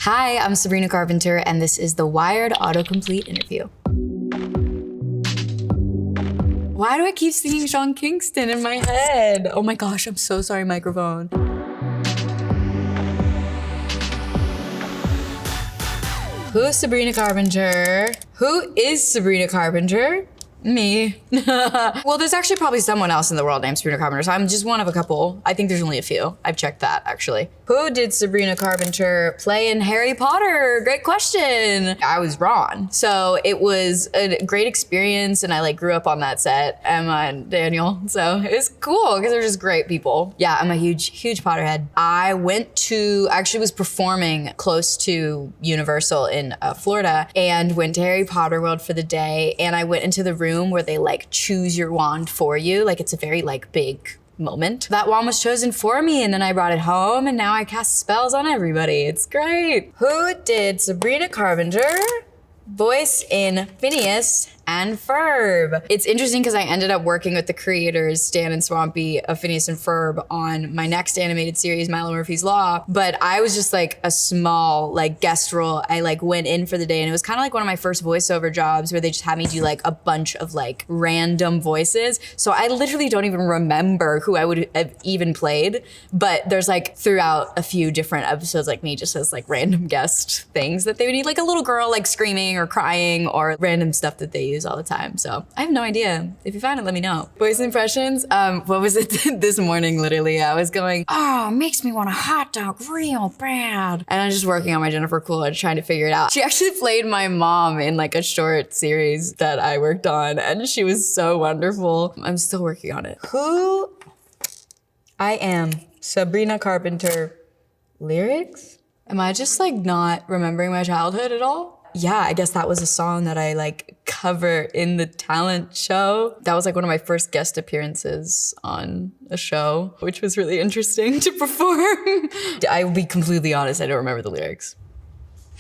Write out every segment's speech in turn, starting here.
Hi, I'm Sabrina Carpenter, and this is the Wired Autocomplete interview. Why do I keep singing Sean Kingston in my head? Oh my gosh, I'm so sorry, microphone. Who's Sabrina Carpenter? Who is Sabrina Carpenter? Me. Well, there's actually probably someone else in the world named Sabrina Carpenter, so I'm just one of a couple. I think there's only a few. I've checked that, actually. Who did Sabrina Carpenter play in Harry Potter? Great question. I was Ron. So it was a great experience, and I grew up on that set, Emma and Daniel. So it was cool, because they're just great people. Yeah, I'm a huge Potterhead. I actually was performing close to Universal in Florida, and went to Harry Potter World for the day, and I went into the room where they choose your wand for you. It's a very big moment. That wand was chosen for me, and then I brought it home, and now I cast spells on everybody. It's great. Who did Sabrina Carpenter voice in Phineas and Ferb? It's interesting because I ended up working with the creators, Stan and Swampy, of Phineas and Ferb on my next animated series, Milo Murphy's Law, but I was just a small guest role. I went in for the day, and it was kind of one of my first voiceover jobs where they just had me do a bunch of random voices. So I literally don't even remember who I would have even played, but there's throughout a few different episodes me just as random guest things that they would need, a little girl screaming or crying or random stuff that they use all the time. So I have no idea. If you find it, let me know. Voice impressions. What was it this morning? Literally, I was going, oh, makes me want a hot dog real bad. And I was just working on my Jennifer Coolidge, trying to figure it out. She actually played my mom in a short series that I worked on, and she was so wonderful. I'm still working on it. Who I am, Sabrina Carpenter. Lyrics? Am I just not remembering my childhood at all? Yeah, I guess that was a song that I cover in the talent show. That was one of my first guest appearances on a show, which was really interesting to perform. I will be completely honest, I don't remember the lyrics.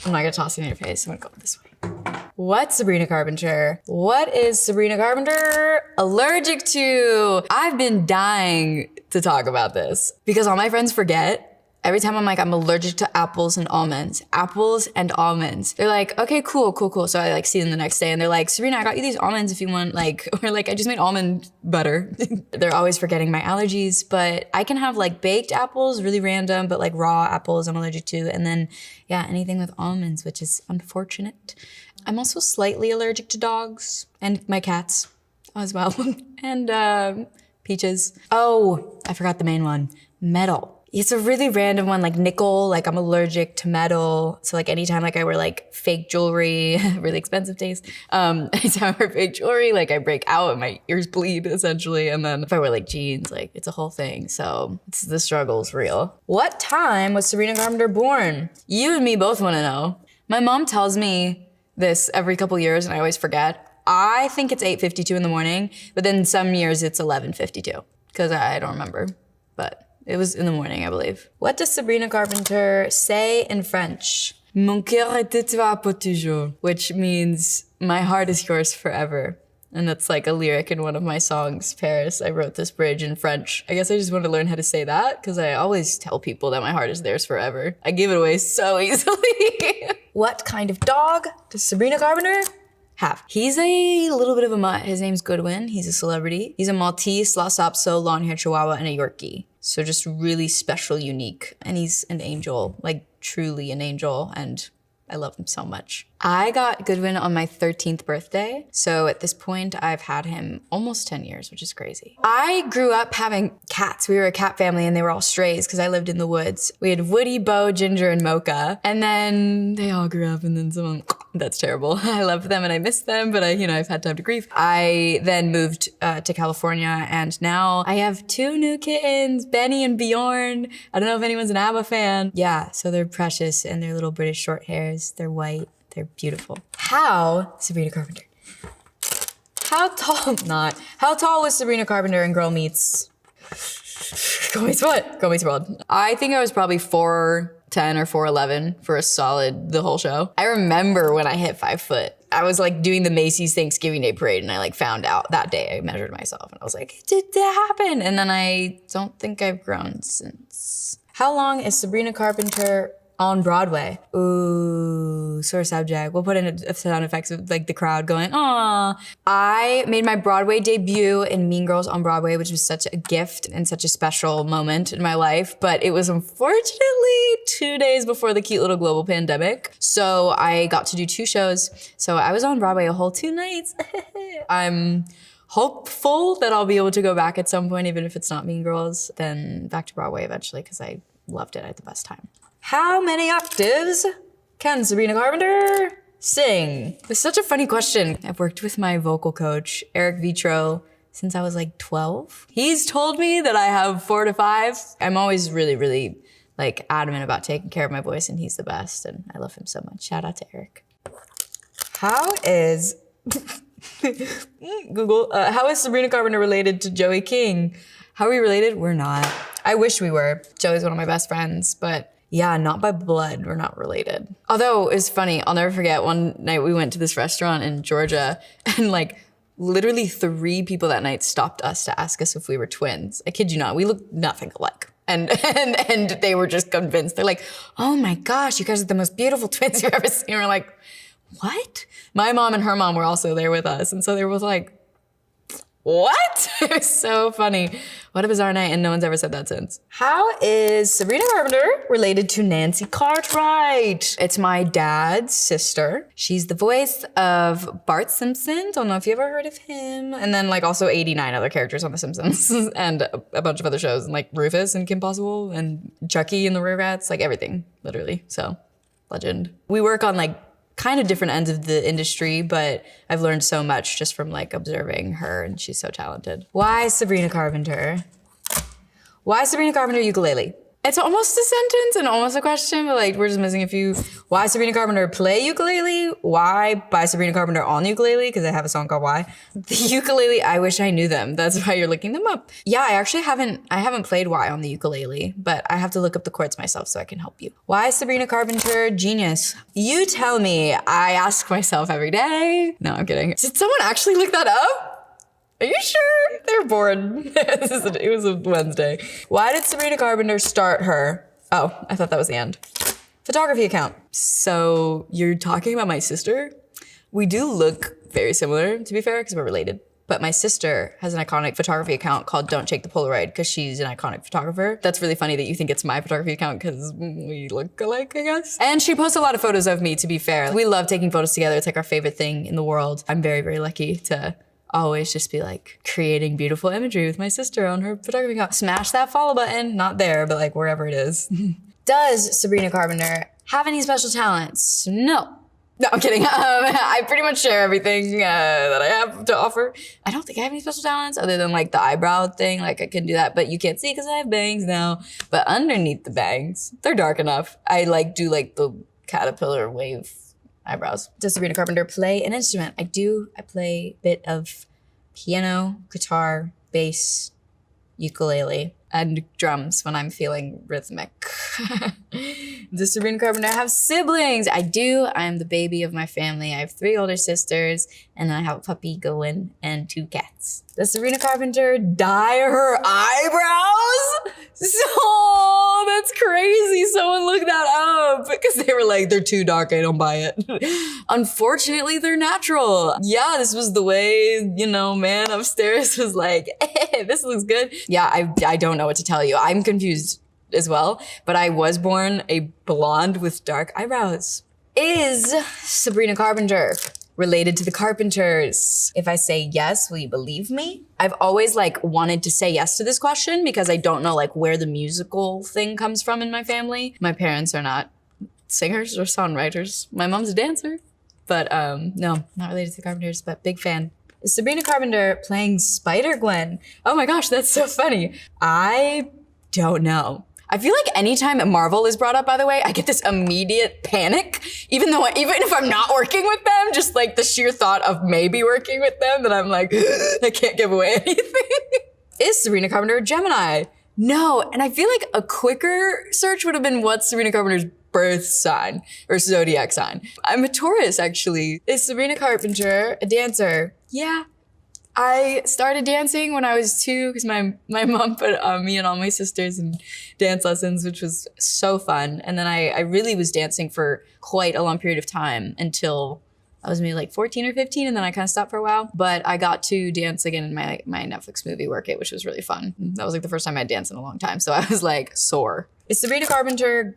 I'm not gonna toss it in your face, I'm gonna go this way. What's Sabrina Carpenter? What is Sabrina Carpenter allergic to? I've been dying to talk about this because all my friends forget. Every time I'm allergic to apples and almonds. Apples and almonds. They're okay, cool. So I see them the next day, and they're Sabrina, I got you these almonds if you want, or I just made almond butter. They're always forgetting my allergies, but I can have baked apples, really random, but raw apples I'm allergic to, and then, yeah, anything with almonds, which is unfortunate. I'm also slightly allergic to dogs, and my cats as well, and peaches. Oh, I forgot the main one, metal. It's a really random one, nickel, I'm allergic to metal. So anytime I wear fake jewelry, really expensive taste. Anytime I wear fake jewelry, I break out and my ears bleed essentially. And then if I wear jeans, it's a whole thing. So the struggle's real. What time was Sabrina Carpenter born? You and me both wanna know. My mom tells me this every couple years and I always forget. I think it's 8:52 in the morning, but then some years it's 11:52 because I don't remember, but it was in the morning, I believe. What does Sabrina Carpenter say in French? Mon cœur est à toi pour toujours, which means my heart is yours forever. And that's a lyric in one of my songs, Paris. I wrote this bridge in French. I guess I just want to learn how to say that because I always tell people that my heart is theirs forever. I give it away so easily. What kind of dog does Sabrina Carpenter have? He's a little bit of a mutt. His name's Goodwin. He's a celebrity. He's a Maltese, Lhasa Apso, long-haired Chihuahua, and a Yorkie. So just really special, unique. And he's an angel, truly an angel. And I love him so much. I got Goodwin on my 13th birthday. So at this point, I've had him almost 10 years, which is crazy. I grew up having cats. We were a cat family and they were all strays because I lived in the woods. We had Woody, Bo, Ginger, and Mocha. And then they all grew up and then someone, that's terrible. I love them and I miss them, but I've had time to grieve. I then moved to California and now I have 2 new kittens, Benny and Bjorn. I don't know if anyone's an ABBA fan. Yeah, so they're precious and they're little British short hairs. They're white. They're beautiful. Sabrina Carpenter. How tall was Sabrina Carpenter in Girl Meets what? Girl Meets World. I think I was probably 4'10" or 4'11" for a solid, the whole show. I remember when I hit 5 foot. I was doing the Macy's Thanksgiving Day Parade and I found out that day. I measured myself and I was did that happen? And then I don't think I've grown since. How long is Sabrina Carpenter On Broadway. Ooh, sore subject. We'll put in a sound effects of like the crowd going, aw. I made my Broadway debut in Mean Girls on Broadway, which was such a gift and such a special moment in my life. But it was unfortunately 2 days before the cute little global pandemic. So I got to do 2 shows. So I was on Broadway a whole 2 nights. I'm hopeful that I'll be able to go back at some point, even if it's not Mean Girls, then back to Broadway eventually, because I loved it. I had the best time. How many octaves can Sabrina Carpenter sing? It's such a funny question. I've worked with my vocal coach, Eric Vitro, since I was like 12. He's told me that I have 4 to 5. I'm always really, really like adamant about taking care of my voice, and he's the best, and I love him so much. Shout out to Eric. How is Google, how is Sabrina Carpenter related to Joey King? How are we related? We're not. I wish we were. Joey's one of my best friends, but yeah, not by blood. We're not related. Although it's funny, I'll never forget one night we went to this restaurant in Georgia, and like literally 3 people that night stopped us to ask us if we were twins. I kid you not, we looked nothing alike. And they were just convinced. They're like, oh my gosh, you guys are the most beautiful twins you've ever seen. We're like, what? My mom and her mom were also there with us. And so they were both like, what? It was so funny. What a bizarre night, and no one's ever said that since. How is Sabrina Carpenter related to Nancy Cartwright? It's my dad's sister. She's the voice of Bart Simpson. Don't know if you ever heard of him. And then like also 89 other characters on The Simpsons and a bunch of other shows, like Rufus and Kim Possible and Chucky and the Rugrats, like everything, literally. So, legend. We work on like kind of different ends of the industry, but I've learned so much just from like observing her, and she's so talented. Why Sabrina Carpenter? Why Sabrina Carpenter ukulele? It's almost a sentence and almost a question, but like we're just missing a few. Why Sabrina Carpenter play ukulele? Why buy Sabrina Carpenter on ukulele? Because I have a song called Why. The ukulele, I wish I knew them. That's why you're looking them up. Yeah, I actually haven't played Why on the ukulele, but I have to look up the chords myself so I can help you. Why Sabrina Carpenter genius? You tell me. I ask myself every day. No, I'm kidding. Did someone actually look that up? Are you sure? They're bored. It was a Wednesday. Why did Sabrina Carpenter start her? Oh, I thought that was the end. Photography account. So you're talking about my sister? We do look very similar, to be fair, because we're related. But my sister has an iconic photography account called Don't Shake the Polaroid because she's an iconic photographer. That's really funny that you think it's my photography account because we look alike, I guess. And she posts a lot of photos of me, to be fair. We love taking photos together. It's like our favorite thing in the world. I'm very, very lucky to always just be like creating beautiful imagery with my sister on her photography account. Smash that follow button. Not there, but like wherever it is. Does Sabrina Carpenter have any special talents? No. No, I'm kidding. I pretty much share everything that I have to offer. I don't think I have any special talents other than like the eyebrow thing. Like I can do that, but you can't see because I have bangs now. But underneath the bangs, they're dark enough. I like do like the caterpillar wave eyebrows. Does Sabrina Carpenter play an instrument? I do. I play a bit of piano, guitar, bass, ukulele, and drums when I'm feeling rhythmic. Does Sabrina Carpenter have siblings? I do. I'm the baby of my family. I have 3 older sisters, and I have a puppy going and 2 cats. Does Sabrina Carpenter dye her eyebrows? So that's crazy. Someone looked that up because they were like, they're too dark. I don't buy it. Unfortunately, they're natural. Yeah, this was the way, man upstairs was like, hey, this looks good. Yeah, I don't know what to tell you. I'm confused as well, but I was born a blonde with dark eyebrows. Is Sabrina Carpenter related to the Carpenters? If I say yes, will you believe me? I've always wanted to say yes to this question because I don't know where the musical thing comes from in my family. My parents are not singers or songwriters. My mom's a dancer, but no, not related to the Carpenters, but big fan. Is Sabrina Carpenter playing Spider-Gwen? Oh my gosh, that's so funny. I don't know. I feel like anytime Marvel is brought up, by the way, I get this immediate panic. Even if I'm not working with them, just the sheer thought of maybe working with them, that I'm like, I can't give away anything. Is Sabrina Carpenter a Gemini? No, and I feel like a quicker search would have been what's Sabrina Carpenter's birth sign or zodiac sign. I'm a Taurus, actually. Is Sabrina Carpenter a dancer? Yeah. I started dancing when I was 2 because my mom put me and all my sisters in dance lessons, which was so fun. And then I really was dancing for quite a long period of time until I was maybe like 14 or 15, and then I kind of stopped for a while. But I got to dance again in my Netflix movie, Work It, which was really fun. That was like the first time I danced in a long time. So I was like sore. Is Sabrina Carpenter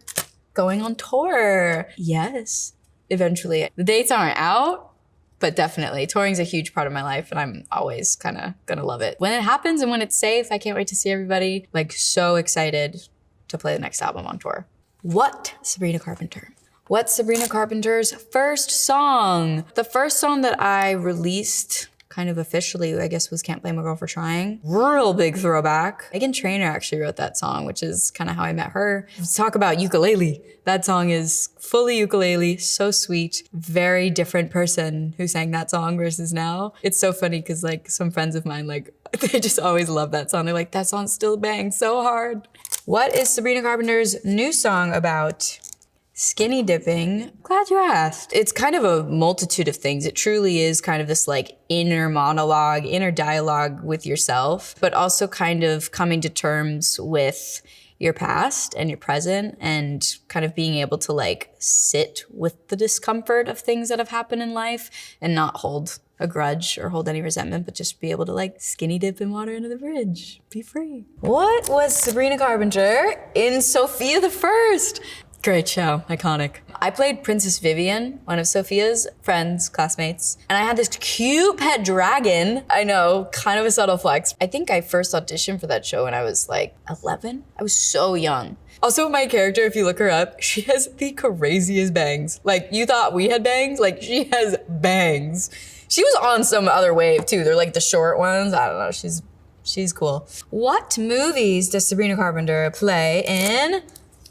going on tour? Yes, eventually. The dates aren't out, but definitely. Touring's a huge part of my life, and I'm always kind of gonna love it. When it happens and when it's safe, I can't wait to see everybody. Like, so excited to play the next album on tour. What Sabrina Carpenter? What's Sabrina Carpenter's first song? The first song that I released kind of officially, I guess, was Can't Blame a Girl for Trying. Real big throwback. Meghan Trainor actually wrote that song, which is kind of how I met her. Let's talk about ukulele. That song is fully ukulele, so sweet. Very different person who sang that song versus now. It's so funny because like some friends of mine, like they just always love that song. They're like, that song still bangs so hard. What is Sabrina Carpenter's new song about? Skinny dipping. Glad you asked. It's kind of a multitude of things. It truly is kind of this like inner monologue, inner dialogue with yourself, but also kind of coming to terms with your past and your present and kind of being able to like sit with the discomfort of things that have happened in life and not hold a grudge or hold any resentment, but just be able to like skinny dip in water into the fridge. Be free. What was Sabrina Carpenter in Sophia the First? Great show, iconic. I played Princess Vivian, one of Sophia's friends, classmates, and I had this cute pet dragon. I know, kind of a subtle flex. I think I first auditioned for that show when I was like 11. I was so young. Also, my character, if you look her up, she has the craziest bangs. Like, you thought we had bangs? Like, she has bangs. She was on some other wave too. They're like the short ones. I don't know, she's cool. What movies does Sabrina Carpenter play in?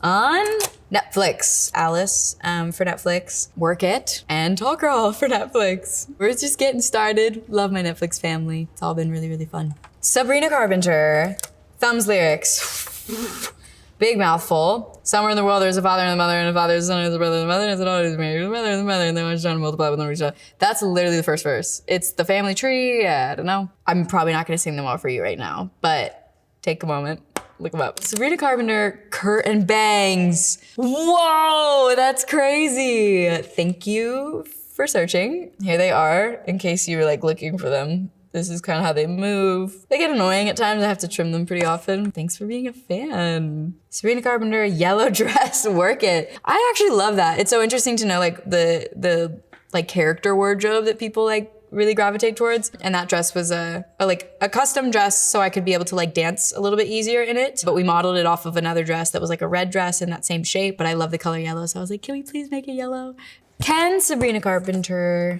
On Netflix. Alice for Netflix, Work It, and Tall Girl for Netflix. We're just getting started. Love my Netflix family. It's all been really, really fun. Sabrina Carpenter, Thumbs lyrics. Big mouthful. Somewhere in the world there's a father and a mother, and a father, a son, and a brother, and a mother, and a daughter, and a married, and a mother, and a mother, and they want to try to multiply with them each other. That's literally the first verse. It's the family tree. I don't know. I'm probably not gonna sing them all for you right now, but take a moment. Look them up. Sabrina Carpenter, curtain bangs. Whoa, that's crazy. Thank you for searching. Here they are, in case you were like looking for them. This is kind of how they move. They get annoying at times. I have to trim them pretty often. Thanks for being a fan. Sabrina Carpenter, yellow dress, Work It. I actually love that. It's so interesting to know like the like character wardrobe that people like really gravitate towards. And that dress was a custom dress so I could be able to like dance a little bit easier in it. But we modeled it off of another dress that was like a red dress in that same shape, but I love the color yellow. So I was like, can we please make it yellow? Can Sabrina Carpenter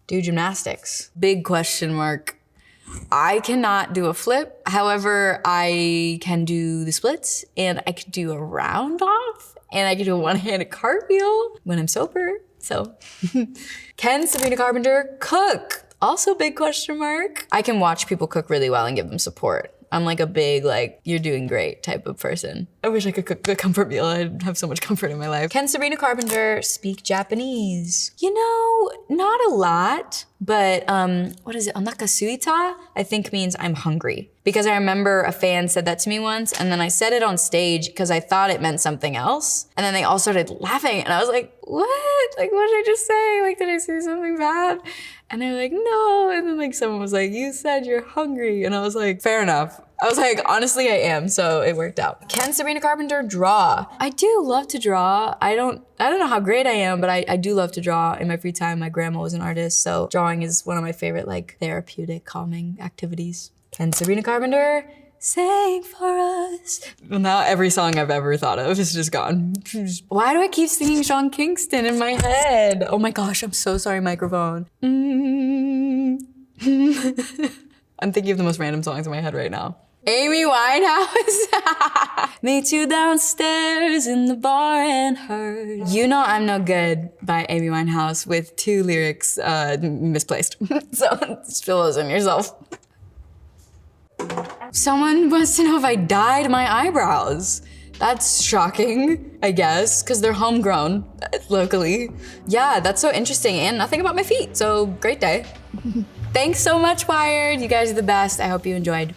do gymnastics? Big question mark. I cannot do a flip. However, I can do the splits and I can do a round off and I can do a one-handed cartwheel when I'm sober. So, can Sabrina Carpenter cook? Also big question mark. I can watch people cook really well and give them support. I'm like a big, like, you're doing great type of person. I wish I could cook a comfort meal. I'd have so much comfort in my life. Can Sabrina Carpenter speak Japanese? You know, not a lot, but what is it? Onakasuita, I think means I'm hungry. Because I remember a fan said that to me once, and then I said it on stage because I thought it meant something else. And then they all started laughing, and I was like, what? Like, what did I just say? Like, did I say something bad? And they're like, no. And then like someone was like, you said you're hungry. And I was like, fair enough. I was like, honestly, I am, so it worked out. Can Sabrina Carpenter draw? I do love to draw. I don't know how great I am, but I do love to draw in my free time. My grandma was an artist, so drawing is one of my favorite like therapeutic, calming activities. Can Sabrina Carpenter sing for us? Well, now every song I've ever thought of is just gone. Why do I keep singing Sean Kingston in my head? Oh my gosh, I'm so sorry, microphone. I'm thinking of the most random songs in my head right now. Amy Winehouse. Meet you downstairs in the bar and heard. You Know I'm No Good by Amy Winehouse with 2 lyrics misplaced. So just fill those in yourself. Someone wants to know if I dyed my eyebrows. That's shocking, I guess, because they're homegrown locally. Yeah, that's so interesting, and nothing about my feet, so great day. Thanks so much, Wired. You guys are the best. I hope you enjoyed.